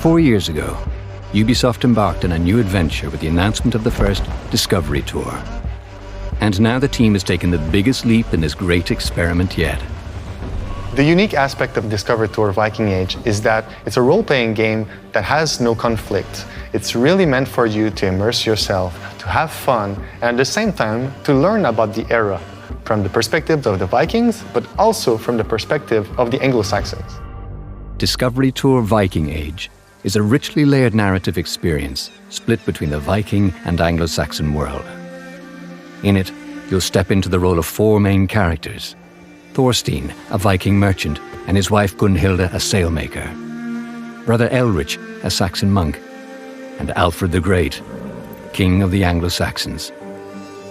4 years ago, Ubisoft embarked on a new adventure with the announcement of the first Discovery Tour. And now the team has taken the biggest leap in this great experiment yet. The unique aspect of Discovery Tour Viking Age is that it's a role-playing game that has no conflict. It's really meant for you to immerse yourself, to have fun, and at the same time to learn about the era from the perspective of the Vikings, but also from the perspective of the Anglo-Saxons. Discovery Tour Viking Age is a richly layered narrative experience split between the Viking and Anglo-Saxon world. In it, you'll step into the role of 4 main characters: Thorstein, a Viking merchant, and his wife Gunhilda, a sailmaker; Brother Elrich, a Saxon monk; and Alfred the Great, King of the Anglo-Saxons.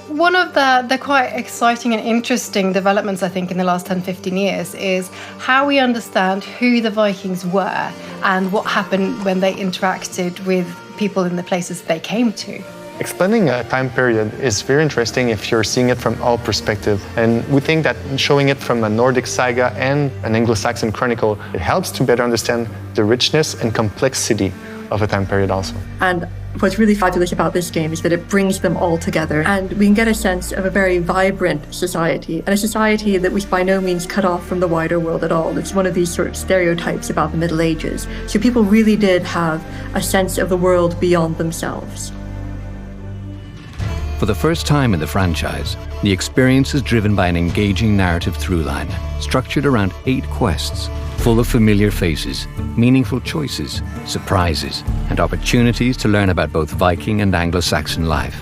One of the quite exciting and interesting developments, I think, in the last 10-15 years is how we understand who the Vikings were and what happened when they interacted with people in the places they came to. Explaining a time period is very interesting if you're seeing it from all perspectives. And we think that showing it from a Nordic saga and an Anglo-Saxon chronicle, it helps to better understand the richness and complexity of a time period also. And what's really fabulous about this game is that it brings them all together, and we can get a sense of a very vibrant society, and a society that was by no means cut off from the wider world at all. It's one of these sort of stereotypes about the Middle Ages. So people really did have a sense of the world beyond themselves. For the first time in the franchise, the experience is driven by an engaging narrative throughline, structured around 8 quests, full of familiar faces, meaningful choices, surprises, and opportunities to learn about both Viking and Anglo-Saxon life.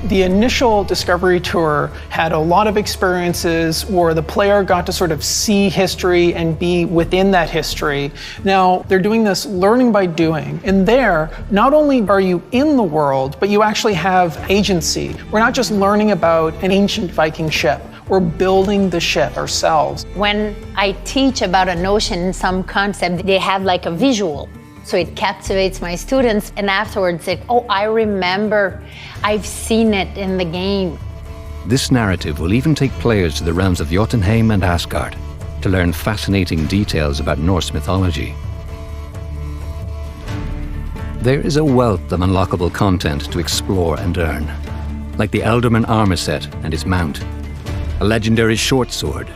The initial Discovery Tour had a lot of experiences where the player got to sort of see history and be within that history. Now, they're doing this learning by doing. And there, not only are you in the world, but you actually have agency. We're not just learning about an ancient Viking ship. We're building the ship ourselves. When I teach about a notion, some concept, they have like a visual. So it captivates my students, and afterwards oh, I remember, I've seen it in the game. This narrative will even take players to the realms of Jotunheim and Asgard to learn fascinating details about Norse mythology. There is a wealth of unlockable content to explore and earn, like the Elderman armor set and his mount, a legendary short sword,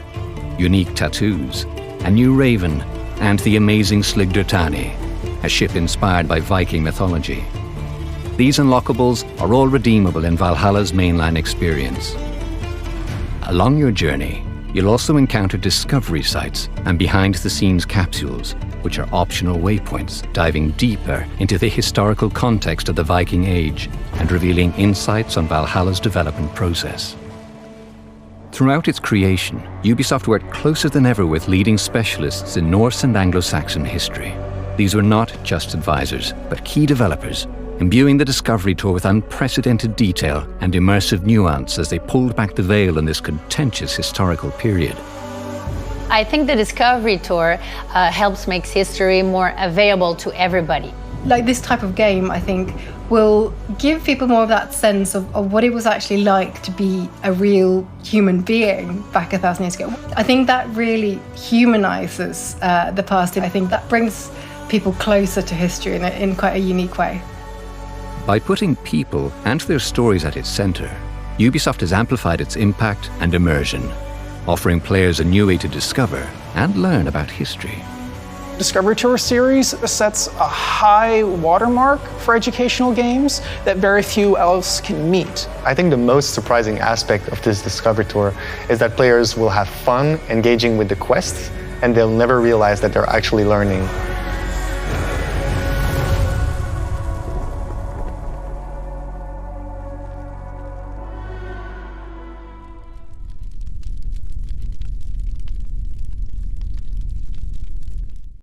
unique tattoos, a new raven, and the amazing Sligdertani, a ship inspired by Viking mythology. These unlockables are all redeemable in Valhalla's mainline experience. Along your journey, you'll also encounter discovery sites and behind-the-scenes capsules, which are optional waypoints diving deeper into the historical context of the Viking Age and revealing insights on Valhalla's development process. Throughout its creation, Ubisoft worked closer than ever with leading specialists in Norse and Anglo-Saxon history. These were not just advisors, but key developers, imbuing the Discovery Tour with unprecedented detail and immersive nuance as they pulled back the veil in this contentious historical period. I think the Discovery Tour helps make history more available to everybody. Like this type of game, I think, will give people more of that sense of what it was actually like to be a real human being back 1,000 years ago. I think that really humanizes the past. I think that brings people closer to history in quite a unique way. By putting people and their stories at its center, Ubisoft has amplified its impact and immersion, offering players a new way to discover and learn about history. Discovery Tour series sets a high watermark for educational games that very few else can meet. I think the most surprising aspect of this Discovery Tour is that players will have fun engaging with the quests, and they'll never realize that they're actually learning.